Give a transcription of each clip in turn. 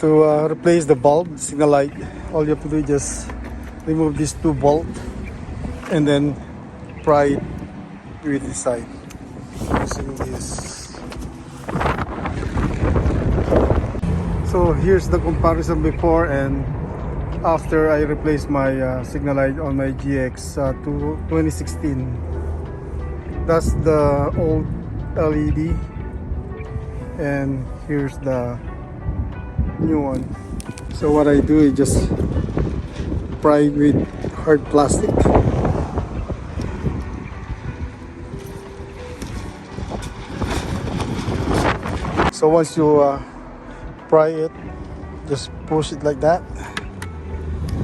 To replace the bulb, signal light, all you have to do is just remove these two bolts and then pry it with the side using this. So here's the comparison before and after I replaced my signal light on my GX to 2016. That's the old LED and here's the new one. So what I do is just pry with hard plastic. So once you pry it, just push it like that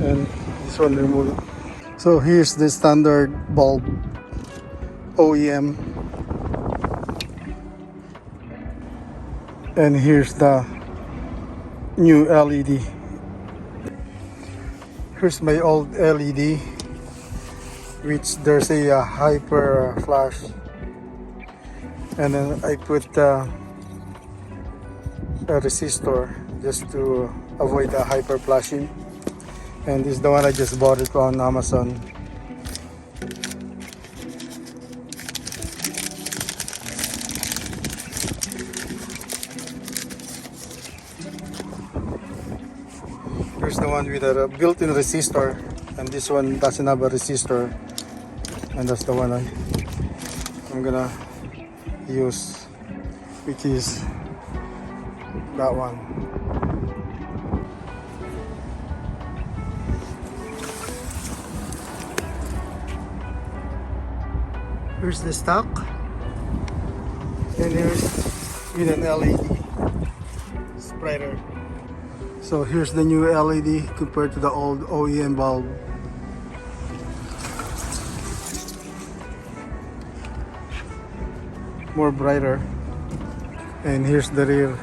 and this one remove it. So here's the standard bulb OEM and here's the new LED. Here's my old LED which there's a hyper flash and then I put a resistor just to avoid the hyper flashing, and this is the one I just bought it on Amazon. Here's the one with a built-in resistor, and this one doesn't have a resistor, and that's the one I'm gonna use, which is that one. Here's the stock, and here's with an LED. It's brighter. So here's the new LED compared to the old OEM bulb. More brighter. And here's the rear.